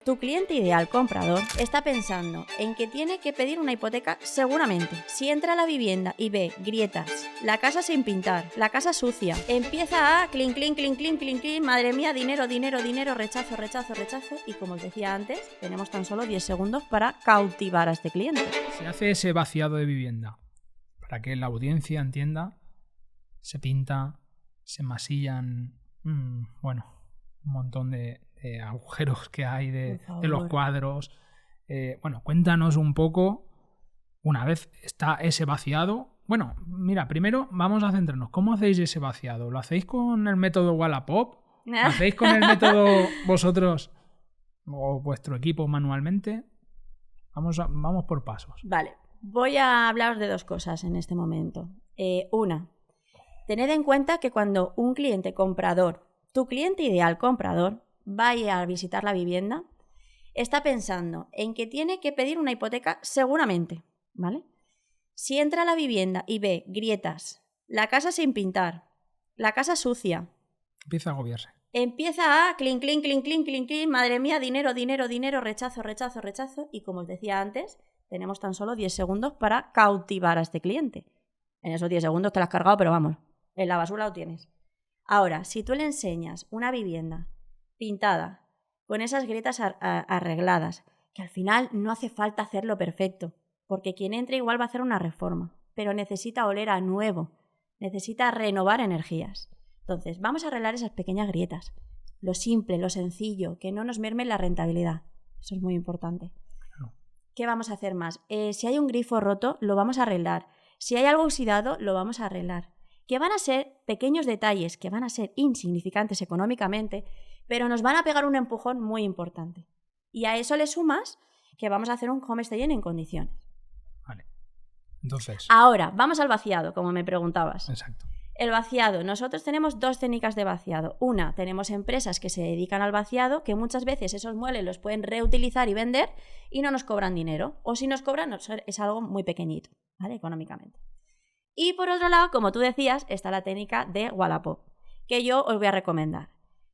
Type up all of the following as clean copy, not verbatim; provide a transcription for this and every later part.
Tu cliente ideal comprador está pensando en que tiene que pedir una hipoteca seguramente. Si entra a la vivienda y ve grietas, la casa sin pintar, la casa sucia, empieza a clink, clink, clink, clink, clink, clink, madre mía, dinero, dinero, dinero, rechazo, rechazo, rechazo. Y como os decía antes, tenemos tan solo 10 segundos para cautivar a este cliente. Se hace ese vaciado de vivienda para que la audiencia entienda, se pinta, se masillan, un montón de agujeros que hay de los cuadros. Cuéntanos un poco, una vez está ese vaciado. Bueno, mira, primero vamos a centrarnos. ¿Cómo hacéis ese vaciado? ¿Lo hacéis con el método Wallapop? ¿Lo hacéis con el método vosotros o vuestro equipo manualmente? Vamos por pasos. Vale, voy a hablaros de dos cosas en este momento. Una, tened en cuenta que cuando un cliente comprador, tu cliente ideal comprador, vaya a visitar la vivienda, está pensando en que tiene que pedir una hipoteca seguramente, ¿vale? Si entra a la vivienda y ve grietas, la casa sin pintar, la casa sucia, empieza a agobiarse. Empieza a clink, clink, clink, clink, clink, clink, madre mía, dinero, dinero, dinero, rechazo, rechazo, rechazo. Y como os decía antes, tenemos tan solo 10 segundos para cautivar a este cliente. En esos 10 segundos te lo has cargado, pero vamos, en la basura lo tienes. Ahora, si tú le enseñas una vivienda pintada, con esas grietas arregladas, que al final no hace falta hacerlo perfecto, porque quien entre igual va a hacer una reforma, pero necesita oler a nuevo, necesita renovar energías. Entonces, vamos a arreglar esas pequeñas grietas, lo simple, lo sencillo, que no nos merme la rentabilidad. Eso es muy importante. Claro. ¿Qué vamos a hacer más? Si hay un grifo roto, lo vamos a arreglar. Si hay algo oxidado, lo vamos a arreglar. Que van a ser pequeños detalles, que van a ser insignificantes económicamente, pero nos van a pegar un empujón muy importante. Y a eso le sumas que vamos a hacer un homestaying en condiciones. Vale. Entonces. Ahora, vamos al vaciado, como me preguntabas. Exacto. El vaciado. Nosotros tenemos dos técnicas de vaciado. Una, tenemos empresas que se dedican al vaciado, que muchas veces esos muebles los pueden reutilizar y vender y no nos cobran dinero. O si nos cobran, es algo muy pequeñito, ¿vale? Económicamente. Y por otro lado, como tú decías, está la técnica de Wallapop, que yo os voy a recomendar.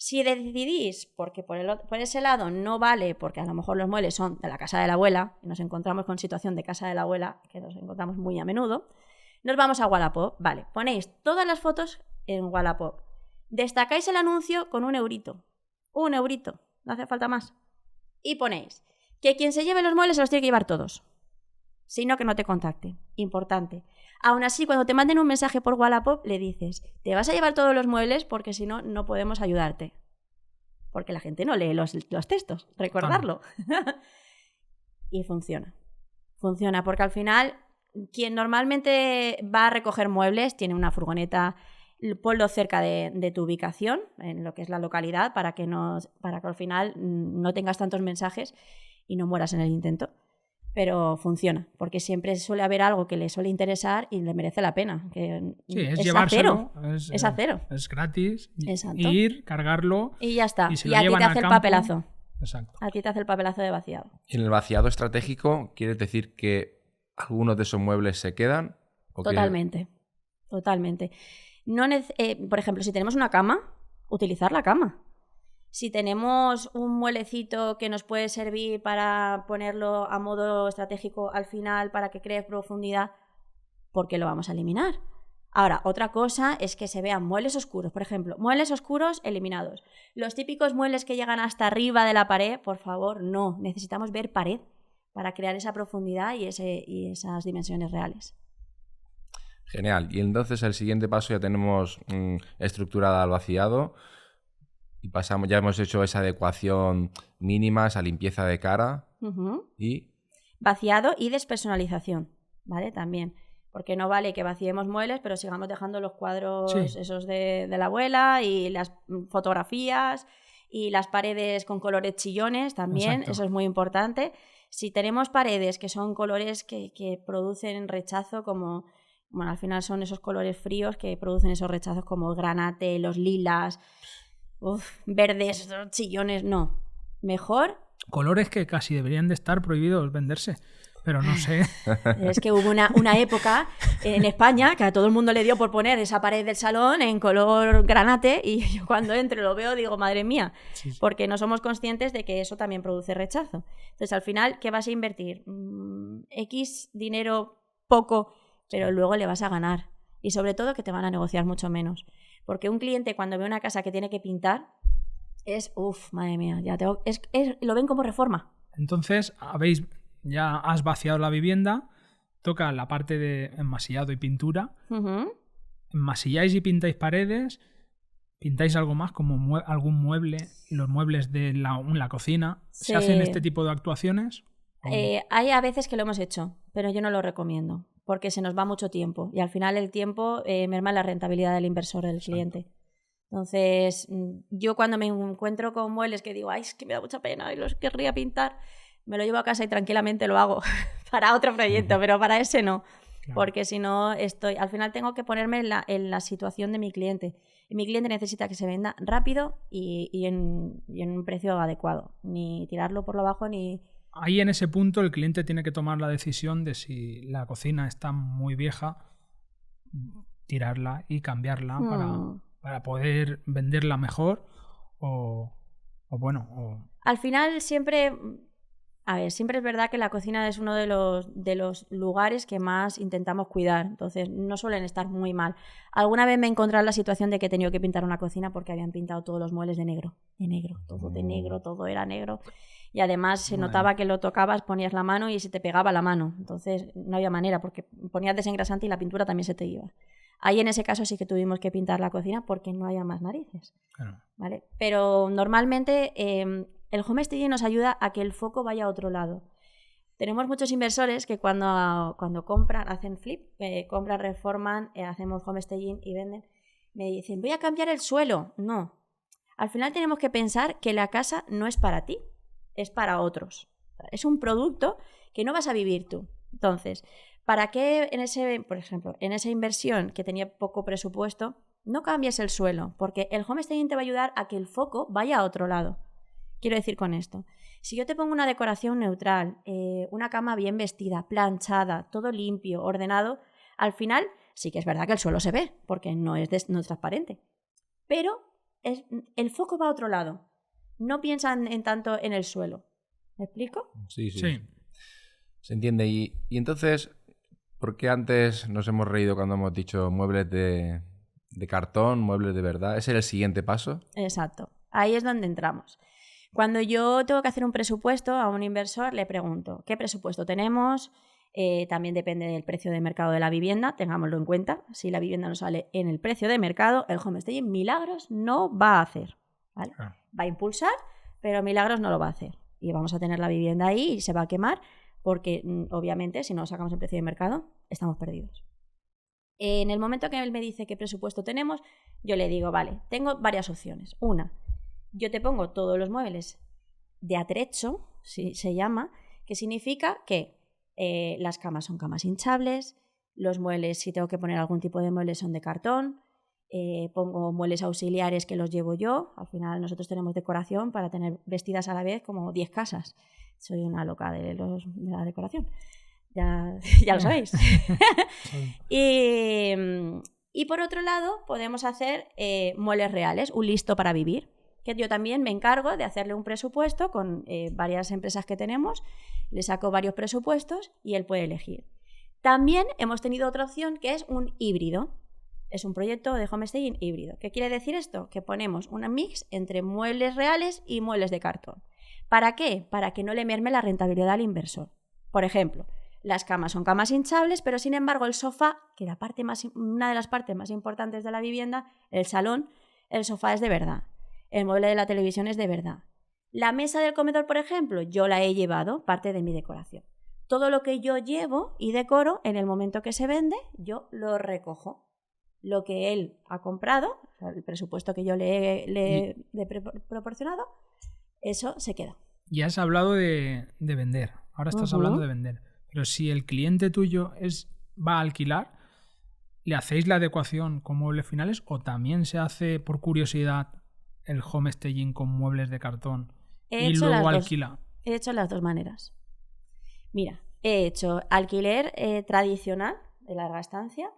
Si decidís, porque por ese lado no vale, porque a lo mejor los muebles son de la casa de la abuela, y nos encontramos con situación de casa de la abuela, que nos encontramos muy a menudo, nos vamos a Wallapop. Vale, ponéis todas las fotos en Wallapop. Destacáis el anuncio con 1 eurito. 1 eurito, no hace falta más. Y ponéis que quien se lleve los muebles se los tiene que llevar todos. Si no, que no te contacte. Importante. Aún así, cuando te manden un mensaje por Wallapop, le dices, te vas a llevar todos los muebles porque si no, no podemos ayudarte. Porque la gente no lee los textos. Recordarlo. Y funciona. Funciona porque al final, quien normalmente va a recoger muebles tiene una furgoneta, ponlo cerca de tu ubicación, en lo que es la localidad, para que al final no tengas tantos mensajes y no mueras en el intento. Pero funciona, porque siempre suele haber algo que le suele interesar y le merece la pena. Que sí, es llevárselo. Es a cero. Es gratis. Exacto. Ir, cargarlo. Y ya está. Y a ti te hace el papelazo. Exacto. A ti te hace el papelazo de vaciado. ¿Y en el vaciado estratégico quieres decir que algunos de esos muebles se quedan? Totalmente. Totalmente. Por ejemplo, si tenemos una cama, utilizar la cama. Si tenemos un muelecito que nos puede servir para ponerlo a modo estratégico al final para que cree profundidad, ¿por qué lo vamos a eliminar? Ahora, otra cosa es que se vean muebles oscuros. Por ejemplo, muebles oscuros eliminados. Los típicos muebles que llegan hasta arriba de la pared, por favor, no. Necesitamos ver pared para crear esa profundidad y esas dimensiones reales. Genial. Y entonces el siguiente paso ya tenemos estructurada al vaciado. Y pasamos, ya hemos hecho esa adecuación mínima, esa limpieza de cara. Y vaciado y despersonalización, ¿vale? También. Porque no vale que vaciemos muebles, pero sigamos dejando los cuadros esos de la abuela y las fotografías y las paredes con colores chillones también. Exacto. Eso es muy importante. Si tenemos paredes que son colores que producen rechazo, como, bueno, al final son esos colores fríos que producen esos rechazos como el granate, los lilas... verdes, chillones, no. Mejor. Colores que casi deberían de estar prohibidos venderse. Pero no sé. Es que hubo una época en España que a todo el mundo le dio por poner esa pared del salón en color granate y yo cuando entro y lo veo digo, madre mía, Sí, sí. porque no somos conscientes de que eso también produce rechazo. Entonces, al final, ¿qué vas a invertir? X dinero poco, pero luego le vas a ganar. Y sobre todo que te van a negociar mucho menos. Porque un cliente cuando ve una casa que tiene que pintar es, madre mía, lo ven como reforma. Entonces, ya has vaciado la vivienda, toca la parte de enmasillado y pintura. Uh-huh. Enmasilláis y pintáis paredes, pintáis algo más como algún mueble, los muebles de la cocina. Sí. ¿Se hacen este tipo de actuaciones? Hay a veces que lo hemos hecho, pero yo no lo recomiendo, porque se nos va mucho tiempo y al final el tiempo merma la rentabilidad del inversor, del cliente. Entonces, yo cuando me encuentro con muebles que digo, ay, es que me da mucha pena y los querría pintar, me lo llevo a casa y tranquilamente lo hago para otro proyecto, pero para ese no. Claro. Porque si no, al final tengo que ponerme en la situación de mi cliente. Y mi cliente necesita que se venda rápido y en un precio adecuado. Ni tirarlo por lo bajo ni... Ahí en ese punto el cliente tiene que tomar la decisión de si la cocina está muy vieja, tirarla y cambiarla para poder venderla mejor o bueno. Al final siempre es verdad que la cocina es uno de los lugares que más intentamos cuidar, entonces no suelen estar muy mal. Alguna vez me he encontrado en la situación de que he tenido que pintar una cocina porque habían pintado todos los muebles de negro, todo era negro. Y además se notaba que lo tocabas, ponías la mano y se te pegaba la mano. Entonces no había manera porque ponías desengrasante y la pintura también se te iba. Ahí en ese caso sí que tuvimos que pintar la cocina porque no había más narices. Claro. ¿Vale? Pero normalmente el homestaging nos ayuda a que el foco vaya a otro lado. Tenemos muchos inversores que cuando compran, hacen flip, compran, reforman, hacemos homestaging y venden, me dicen, voy a cambiar el suelo. No. Al final tenemos que pensar que la casa no es para ti. Es para otros. Es un producto que no vas a vivir tú. Entonces, ¿para qué por ejemplo, en esa inversión que tenía poco presupuesto, no cambies el suelo? Porque el homestaging te va a ayudar a que el foco vaya a otro lado. Quiero decir con esto, si yo te pongo una decoración neutral, una cama bien vestida, planchada, todo limpio, ordenado, al final sí que es verdad que el suelo se ve, porque no es transparente. Pero el foco va a otro lado. No piensan en tanto en el suelo. ¿Me explico? Sí. Se entiende. Y entonces, ¿por qué antes nos hemos reído cuando hemos dicho muebles de cartón, muebles de verdad? ¿Ese es el siguiente paso? Exacto. Ahí es donde entramos. Cuando yo tengo que hacer un presupuesto a un inversor, le pregunto, ¿qué presupuesto tenemos? También depende del precio de mercado de la vivienda, tengámoslo en cuenta. Si la vivienda no sale en el precio de mercado, el homestaging milagros no va a hacer. ¿Vale? Va a impulsar, pero milagros no lo va a hacer. Y vamos a tener la vivienda ahí y se va a quemar porque, obviamente, si no sacamos el precio de mercado, estamos perdidos. En el momento que él me dice qué presupuesto tenemos, yo le digo, vale, tengo varias opciones. Una, yo te pongo todos los muebles de atrecho, se llama, que significa que las camas son camas hinchables, los muebles, si tengo que poner algún tipo de muebles, son de cartón. Pongo muebles auxiliares que los llevo yo. Al final nosotros tenemos decoración para tener vestidas a la vez como 10 casas. Soy una loca de la decoración. Ya lo sabéis. Y por otro lado podemos hacer muebles reales, un listo para vivir, que yo también me encargo de hacerle un presupuesto con varias empresas que tenemos. Le saco varios presupuestos y él puede elegir. También hemos tenido otra opción que es un híbrido. Es un proyecto de homestaging híbrido. ¿Qué quiere decir esto? Que ponemos un mix entre muebles reales y muebles de cartón. ¿Para qué? Para que no le merme la rentabilidad al inversor. Por ejemplo, las camas son camas hinchables, pero sin embargo el sofá, que una de las partes más importantes de la vivienda, el salón, el sofá es de verdad. El mueble de la televisión es de verdad. La mesa del comedor, por ejemplo, yo la he llevado, parte de mi decoración. Todo lo que yo llevo y decoro, en el momento que se vende, yo lo recojo. Lo que él ha comprado, o sea, el presupuesto que yo le he proporcionado, eso se queda. Ya has hablado de vender, ahora estás hablando de vender. Pero si el cliente tuyo va a alquilar, ¿le hacéis la adecuación con muebles finales o también se hace por curiosidad el homestaging con muebles de cartón y luego alquila? He hecho las dos maneras. Mira, he hecho alquiler tradicional de larga estancia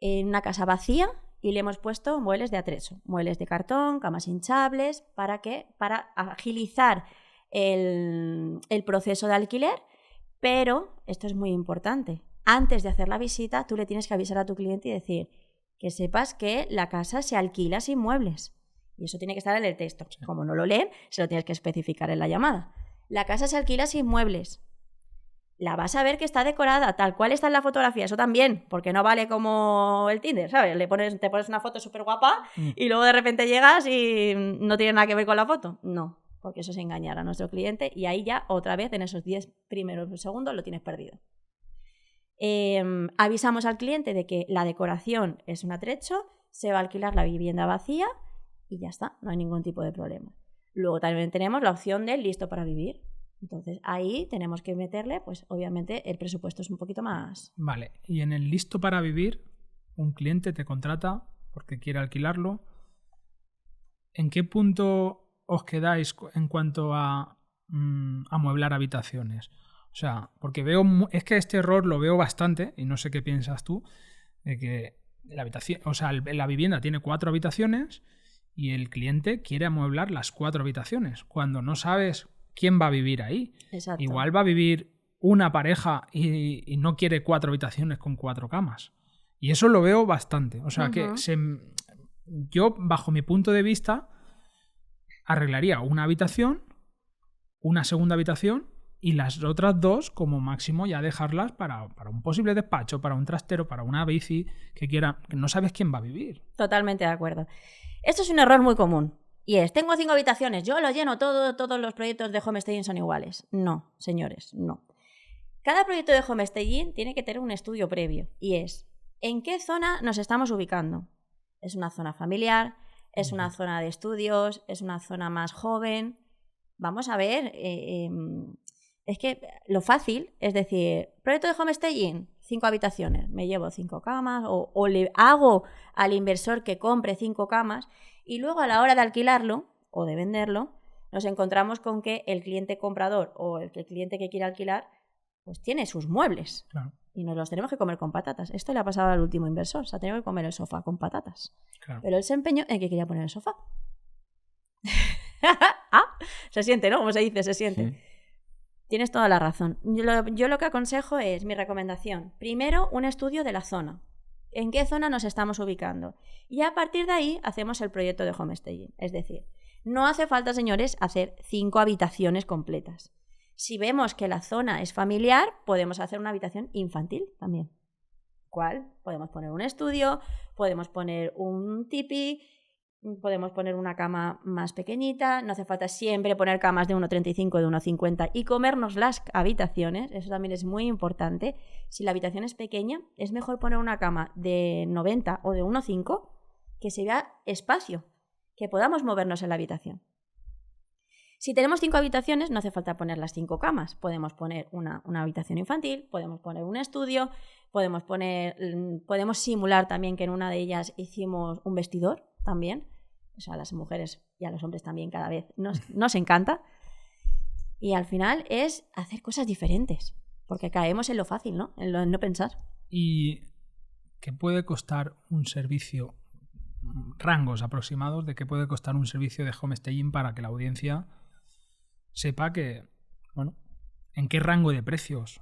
en una casa vacía y le hemos puesto muebles de atrecho, muebles de cartón, camas hinchables, para agilizar el proceso de alquiler. Pero esto es muy importante. Antes de hacer la visita, tú le tienes que avisar a tu cliente y decir que sepas que la casa se alquila sin muebles. Y eso tiene que estar en el texto. Sí. Como no lo leen, se lo tienes que especificar en la llamada. La casa se alquila sin muebles. La vas a ver que está decorada tal cual está en la fotografía. Eso también, porque no vale como el Tinder, ¿sabes? Te pones una foto súper guapa y luego de repente llegas y no tiene nada que ver con la foto. No, porque eso es engañar a nuestro cliente y ahí ya otra vez en esos 10 primeros segundos lo tienes perdido. Avisamos al cliente de que la decoración es un atrecho, se va a alquilar la vivienda vacía y ya está, no hay ningún tipo de problema. Luego también tenemos la opción de listo para vivir. Entonces ahí tenemos que meterle, pues obviamente el presupuesto es un poquito más... Vale, y en el listo para vivir, un cliente te contrata porque quiere alquilarlo. ¿En qué punto os quedáis en cuanto a amueblar habitaciones? O sea, porque es que este error lo veo bastante, y no sé qué piensas tú, de que la vivienda tiene 4 habitaciones y el cliente quiere amueblar las 4 habitaciones, cuando no sabes quién va a vivir ahí. Exacto. Igual va a vivir una pareja y no quiere 4 habitaciones con 4 camas. Y eso lo veo bastante. O sea, que yo, bajo mi punto de vista, arreglaría una habitación, una segunda habitación y las otras 2, como máximo, ya dejarlas para un posible despacho, para un trastero, para una bici que quiera, que no sabes quién va a vivir. Totalmente de acuerdo. Esto es un error muy común. Y es, tengo 5 habitaciones, yo lo lleno todo, todos los proyectos de homestaging son iguales. No, señores, no. Cada proyecto de homestaging tiene que tener un estudio previo. Y es, ¿en qué zona nos estamos ubicando? ¿Es una zona familiar? ¿Es una zona de estudios? ¿Es una zona más joven? Vamos a ver... es que lo fácil es decir, proyecto de homestaging, 5 habitaciones, me llevo 5 camas o le hago al inversor que compre 5 camas y luego a la hora de alquilarlo o de venderlo nos encontramos con que el cliente comprador o el cliente que quiere alquilar pues tiene sus muebles. Claro. Y nos los tenemos que comer con patatas. Esto le ha pasado al último inversor, se ha tenido que comer el sofá con patatas. Claro. Pero él se empeñó en que quería poner el sofá. Se siente, ¿no? Como se dice, se siente. Sí. Tienes toda la razón. Yo lo que aconsejo es, mi recomendación, primero un estudio de la zona. ¿En qué zona nos estamos ubicando? Y a partir de ahí hacemos el proyecto de homestaging. Es decir, no hace falta, señores, hacer 5 habitaciones completas. Si vemos que la zona es familiar, podemos hacer una habitación infantil también. ¿Cuál? Podemos poner un estudio, podemos poner un tipi, podemos poner una cama más pequeñita, no hace falta siempre poner camas de 1,35, de 1,50 y comernos las habitaciones, eso también es muy importante. Si la habitación es pequeña, es mejor poner una cama de 90 o de 1,5 que se vea espacio, que podamos movernos en la habitación. Si tenemos 5 habitaciones, no hace falta poner las 5 camas, podemos poner una habitación infantil, podemos poner un estudio, podemos simular también que en una de ellas hicimos un vestidor también, o sea, a las mujeres y a los hombres también cada vez nos encanta. Y al final es hacer cosas diferentes, porque caemos en lo fácil, ¿no? En lo de no pensar. ¿Y qué puede costar un servicio, rangos aproximados de qué puede costar un servicio de homestaging para que la audiencia sepa que, bueno, en qué rango de precios